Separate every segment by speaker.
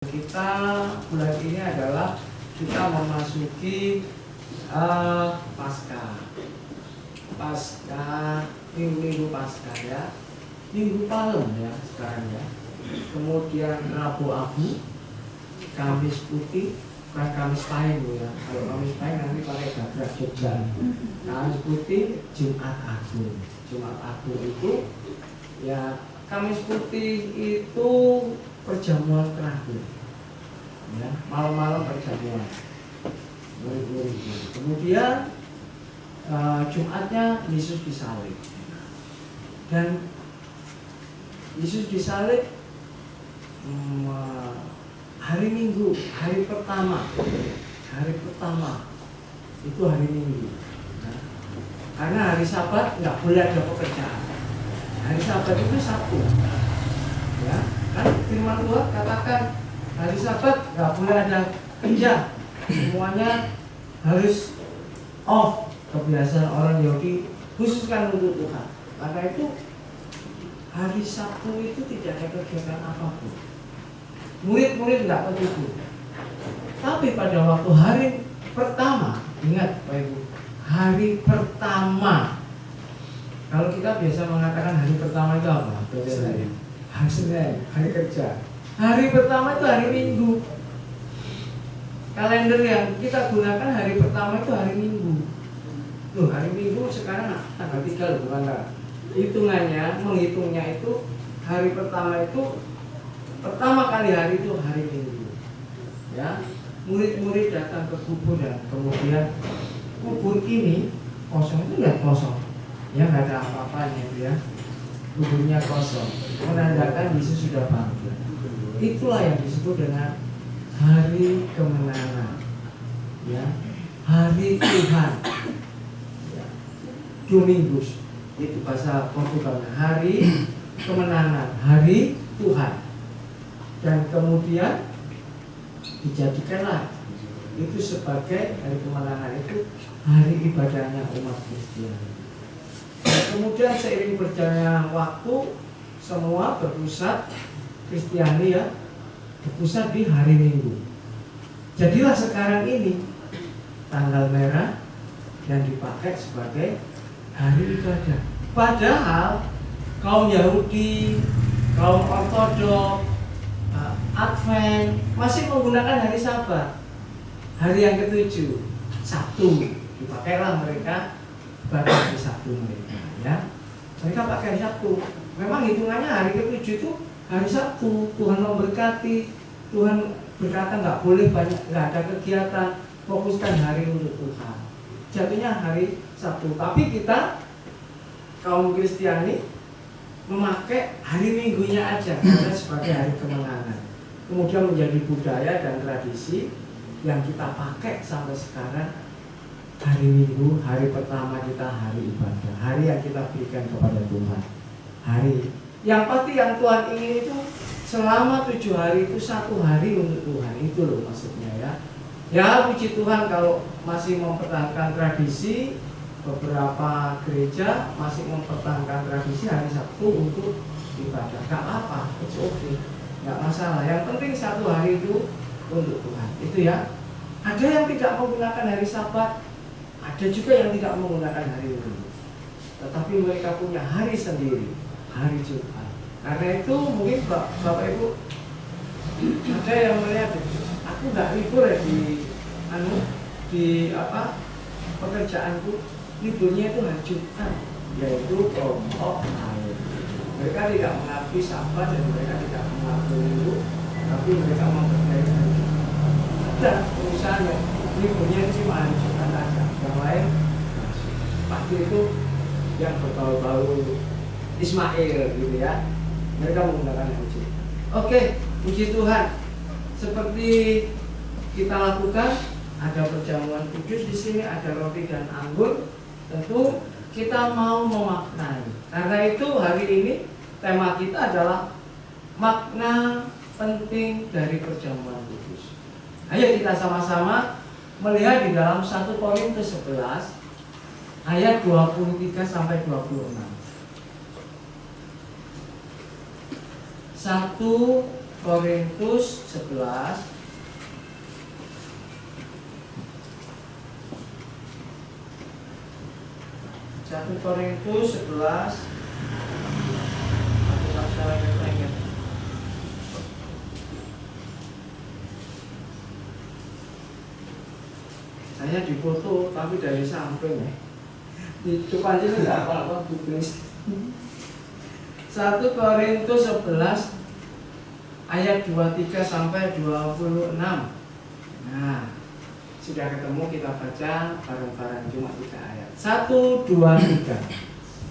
Speaker 1: Kita bulan ini adalah kita memasuki Pasca, minggu Pasca ya, Minggu Palem ya sekarang ya. Kemudian Rabu Abu, Kamis Putih, bukan Kamis Pahing ya. Kalau Kamis Pahing nanti pakai gabrak Jogja. Kamis Putih, Jumat Agung. Jumat Agung itu ya, Kamis Putih itu perjamuan terakhir ya, malam-malam perjamuan. Kemudian Jumatnya Yesus disalib, dan Yesus disalib hari Minggu, hari pertama itu hari Minggu ya. Karena hari Sabat nggak boleh ada pekerjaan. Hari Sabat itu Sabtu ya, kan firman Tuhan katakan hari Sabat nggak boleh ada kerja, semuanya harus off. Kebiasaan orang Yahudi khususkan untuk Tuhan. Karena itu hari Sabtu itu tidak ada kegiatan apapun. Murid-murid nggak ketemu. Tapi pada waktu hari pertama, ingat Pak Ibu, hari pertama. Kalau kita biasa mengatakan hari pertama itu apa? Hari Senin, hari kerja. Hari pertama itu hari Minggu. Kalender yang kita gunakan hari pertama itu hari Minggu. Loh, hari Minggu sekarang tanggal 3 loh, bukan tanggal. Menghitungnya itu hari pertama itu pertama kali hari itu hari Minggu. Ya, murid-murid datang ke kubur dan kemudian kubur ini kosong, itu lihat kosong. Ya, nggak ada apa-apanya itu ya. Kuburnya kosong, menandakan Yesus sudah bangkit. Itulah yang disebut dengan hari kemenangan. Ya, hari Tuhan. Domingos itu bahasa Portugalnya, hari kemenangan, hari Tuhan. Dan kemudian dijadikanlah itu sebagai hari kemenangan, itu hari ibadahnya umat Kristiani. Kemudian seiring berjalannya waktu, semua berpusat Kristiani ya, berpusat di hari Minggu. Jadilah sekarang ini tanggal merah yang dipakai sebagai hari ibadah. Padahal kaum Yahudi, kaum Ortodok, Advent masih menggunakan hari Sabat. Hari yang ke-7, Sabtu, dipakailah mereka pada hari Sabtu mereka ya. Mereka pakai Sabtu. Memang hitungannya hari ke-7 itu hari Sabtu. Tuhan memberkati, Tuhan berkata nggak boleh banyak, nggak ada kegiatan, fokuskan hari untuk Tuhan. Jatuhnya hari Sabtu. Tapi kita kaum Kristiani memakai hari Minggunya aja karena sebagai hari kemenangan. Kemudian menjadi budaya dan tradisi yang kita pakai sampai sekarang. Hari Minggu, hari pertama kita hari ibadah, hari yang kita berikan kepada Tuhan. Hari yang pasti yang Tuhan ingin itu selama 7 hari itu 1 hari untuk Tuhan. Itu loh maksudnya ya. Ya puji Tuhan kalau masih mempertahankan tradisi, beberapa gereja masih mempertahankan tradisi hari Sabtu untuk ibadah. Gak apa-apa, it's okay, gak masalah. Yang penting 1 hari itu untuk Tuhan. Itu ya. Ada yang tidak menggunakan hari Sabat, ada juga yang tidak menggunakan hari Minggu. Tetapi mereka punya hari sendiri, hari Jumat. Karena itu mungkin Bapak Ibu ada yang melihat, aku nggak libur ya di pekerjaanku, liburnya itu hari Jumat, yaitu kelompok lain. Mereka tidak mengakui Sabat dan mereka tidak mengakui Minggu, tapi mereka mempercayai hari Jumat. Ada perusahaan yang liburnya itu cuma hari Jumat aja, yang lain pasti itu yang berbau-bau Ismail gitu ya. Mereka menggunakan hari Jumat. Oke, puji Tuhan. Seperti kita lakukan, ada perjamuan kudus di sini, ada roti dan anggur. Tentu kita mau memaknai. Karena itu hari ini tema kita adalah makna penting dari perjamuan kudus. Ayo kita sama-sama melihat di dalam 1 Korintus 11 ayat 23 sampai 26. 1 Korintus 11 1 Korintus 11 saya dipoto tapi dari samping ya. Itu aja enggak apa-apa tulis. 1 Korintus 11 ayat 23 sampai 26. Nah, sudah ketemu, kita baca bareng-bareng cuma 3 ayat. 1, 2, 3.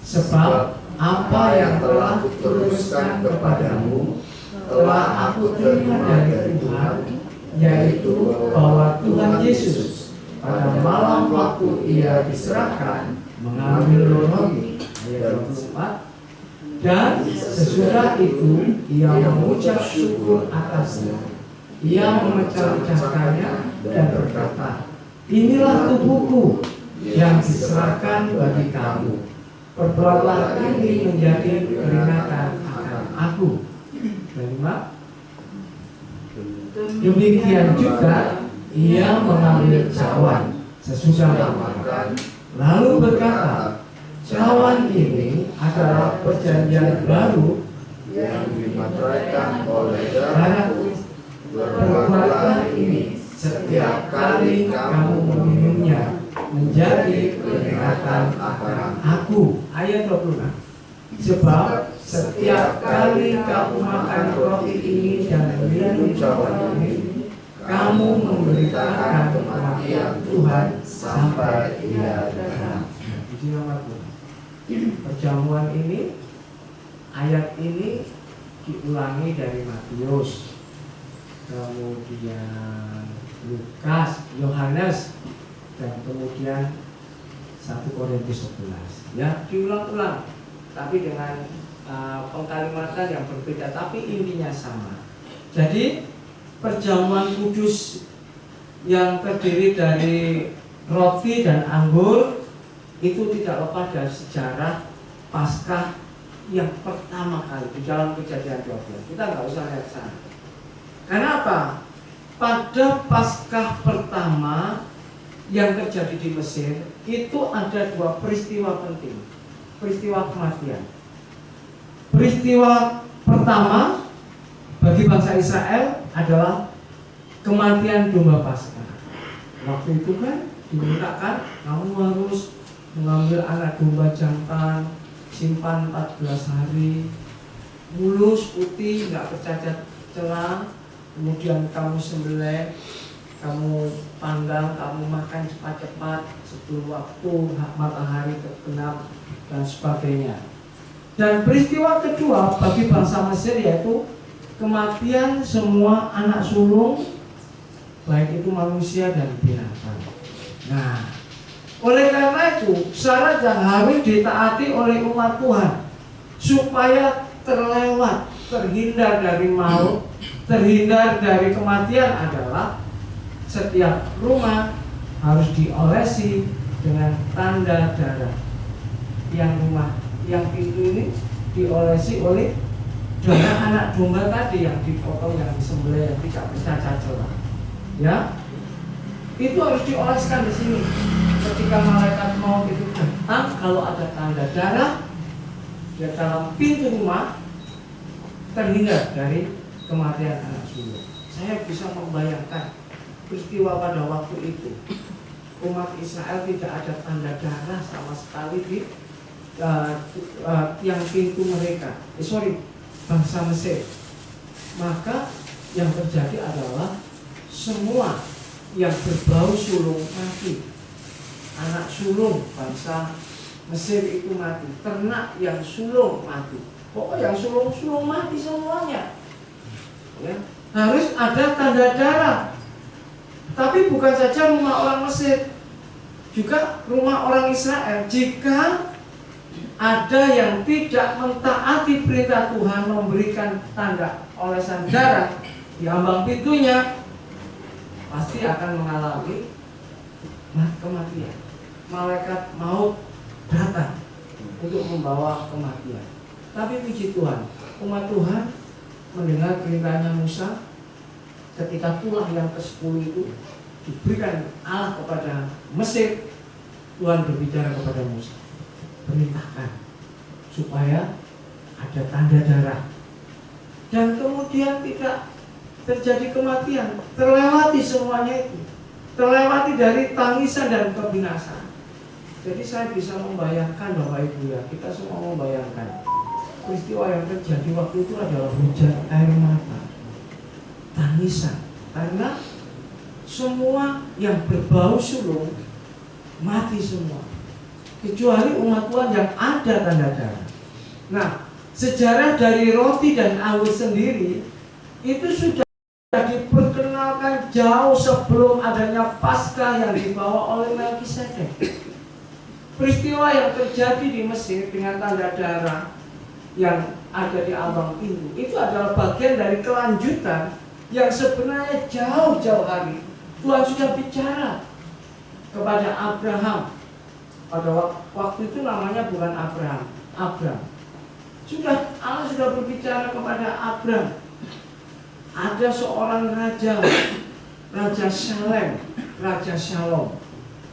Speaker 1: Sebab apa yang telah kuteruskan kepadamu telah aku terima dari Tuhan, yaitu bahwa Tuhan Yesus pada malam waktu ia diserahkan mengambil roti, ayat 24, dan sesudah itu ia mengucap syukur atasnya. Ia memecah-mecahkannya dan berkata, inilah tubuhku yang diserahkan bagi kamu. Perbuatlah ini menjadi peringatan akan aku. 5. Demikian juga ia mengambil cawan sesudah makan, lalu berkata, cawan ini adalah perjanjian baru yang dimateraikan oleh darahku. Perbuatlah ini setiap kali kamu meminumnya menjadi peringatan akan aku. Ayat 26. Sebab setiap kali kamu makan roti ini dan minum cawan ini, kamu memberitakan kematian Tuhan sampai ia datang. Puji nama Tuhan. Perjamuan ini, ayat ini diulangi dari Matius, kemudian Lukas, Yohanes, dan kemudian 1 Korintus 11. Ya, diulang-ulang, tapi dengan pengkalimatan yang berbeda, tapi intinya sama. Jadi perjamuan kudus yang terdiri dari roti dan anggur itu tidak lepas dari sejarah Paskah yang pertama kali di dalam Kejadian 12. Kita nggak usah lihat sana. Karena apa? Pada Paskah pertama yang terjadi di Mesir itu ada 2 peristiwa penting, peristiwa kematian. Peristiwa pertama bagi bangsa Israel adalah kematian domba Paskah. Waktu itu kan dimintakan kamu harus mengambil anak domba jantan, simpan 14 hari, mulus, putih, nggak bercacat celah, kemudian kamu sembelih, kamu panggang, kamu makan cepat-cepat sebelum waktu matahari terbenam dan sebagainya. Dan peristiwa kedua bagi bangsa Mesir yaitu kematian semua anak sulung, baik itu manusia dan binatang. Nah, oleh karena itu syarat yang harus ditaati oleh umat Tuhan supaya terlewat, terhindar dari maut, terhindar dari kematian adalah setiap rumah harus diolesi dengan tanda darah. Yang rumah, yang pintu ini diolesi oleh darah anak domba tadi yang dipotong, yang disembelih, yang tidak bercacat celah. Ya, itu harus dioleskan di sini. Ketika malaikat maut itu datang, kalau ada tanda darah di dalam pintu rumah, terhindar dari kematian anak sulung. Saya bisa membayangkan peristiwa pada waktu itu. Umat Israel tidak ada tanda darah sama sekali di tiang pintu mereka. Bangsa Mesir. Maka yang terjadi adalah semua yang berbau sulung mati. Anak sulung bangsa Mesir itu mati, ternak yang sulung mati. Pokoknya yang sulung mati semuanya. Ya, harus ada tanda darah. Tapi bukan saja rumah orang Mesir, juga rumah orang Israel. Jika ada yang tidak mentaati perintah Tuhan memberikan tanda olesan darah di ambang pintunya, pasti akan mengalami kematian. Malaikat maut datang untuk membawa kematian. Tapi puji Tuhan, umat Tuhan mendengar perintahnya Musa, ketika tulah yang ke-10 itu diberikan Allah kepada Mesir, Tuhan berbicara kepada Musa, perintahkan supaya ada tanda darah, dan kemudian tidak terjadi kematian, terlewati semuanya itu, terlewati dari tangisan dan kebinasaan. Jadi saya bisa membayangkan Bapak Ibu ya, kita semua membayangkan peristiwa yang terjadi waktu itu adalah hujan air mata, tangisan, karena semua yang berbau sulung mati semua, kecuali umat Tuhan yang ada tanda darah. Nah, sejarah dari roti dan anggur sendiri itu sudah diperkenalkan jauh sebelum adanya Paskah yang dibawa oleh Melkisedek. Peristiwa yang terjadi di Mesir dengan tanda darah yang ada di ambang pintu itu adalah bagian dari kelanjutan yang sebenarnya jauh-jauh hari Tuhan sudah bicara kepada Abraham. Pada waktu itu namanya bukan Abraham, Abram. Allah sudah berbicara kepada Abram. Ada seorang raja, Raja Salem, Raja Shalom,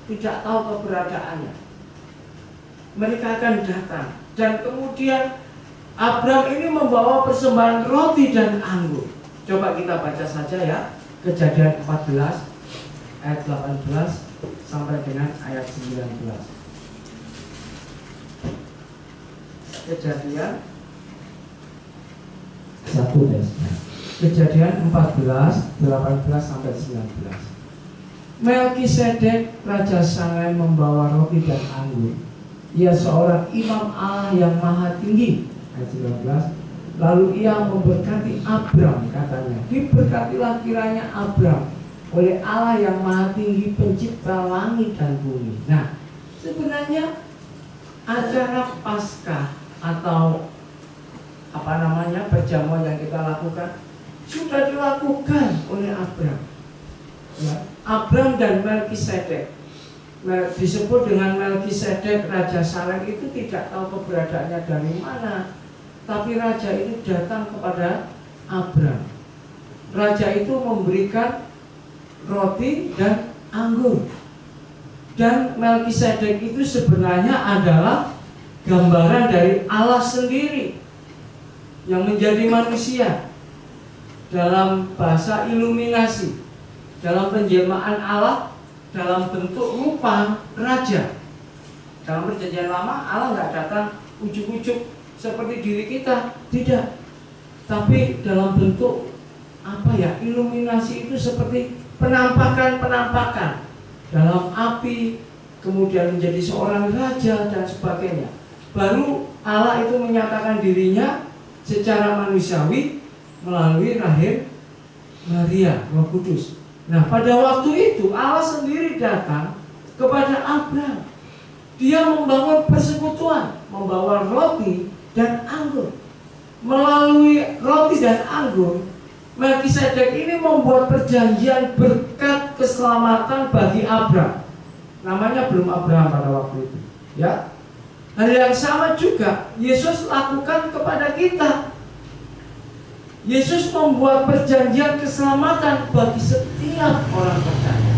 Speaker 1: tidak tahu keberadaannya. Mereka akan datang, dan kemudian Abram ini membawa persembahan roti dan anggur. Coba kita baca saja ya, Kejadian 14 ayat 18 sampai dengan ayat 19. Kejadian 1 Kejadian 14 18 sampai 19. Melkisedek Raja Salem membawa roti dan anggur. Ia seorang imam Allah yang maha tinggi. Ayat 19. Lalu ia memberkati Abram, katanya, diberkatilah kiranya Abram oleh Allah yang maha tinggi, pencipta langit dan bumi. Nah, sebenarnya acara Paskah atau perjamuan yang kita lakukan sudah dilakukan oleh Abram. Ya, Abram dan Melkisedek. Disebut dengan Melkisedek, Raja Salem itu tidak tahu keberadaannya dari mana, tapi raja itu datang kepada Abram. Raja itu memberikan roti dan anggur, dan Melkisedek itu sebenarnya adalah gambaran dari Allah sendiri yang menjadi manusia. Dalam bahasa iluminasi, dalam penjelmaan Allah dalam bentuk rupa raja. Dalam perjanjian lama Allah nggak datang ujuk-ujuk seperti diri kita, tidak. Tapi dalam bentuk iluminasi itu seperti penampakan dalam api, kemudian menjadi seorang raja dan sebagainya. Baru Allah itu menyatakan dirinya secara manusiawi melalui rahim Maria, Roh Kudus. Nah, pada waktu itu Allah sendiri datang kepada Abram. Dia membangun persekutuan, membawa roti dan anggur. Melalui roti dan anggur, Melkisedek ini membuat perjanjian berkat keselamatan bagi Abram. Namanya belum Abraham pada waktu itu, ya. Hal yang sama juga Yesus lakukan kepada kita. Yesus membuat perjanjian keselamatan bagi setiap orang percaya.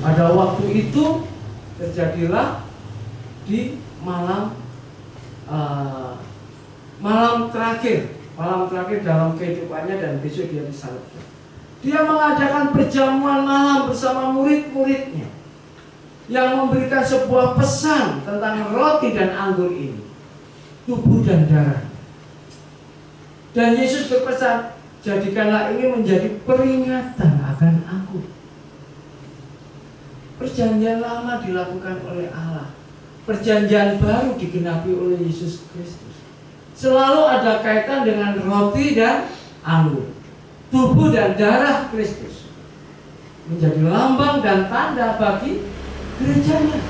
Speaker 1: Pada waktu itu terjadilah di malam terakhir dalam kehidupannya, dan besok dia disalibkan. Dia mengadakan perjamuan malam bersama murid-muridnya yang memberikan sebuah pesan tentang roti dan anggur ini, tubuh dan darah. Dan Yesus berpesan, jadikanlah ini menjadi peringatan akan aku. Perjanjian lama dilakukan oleh Allah, perjanjian baru digenapi oleh Yesus Kristus. Selalu ada kaitan dengan roti dan anggur, tubuh dan darah Kristus, menjadi lambang dan tanda bagi gerejanya.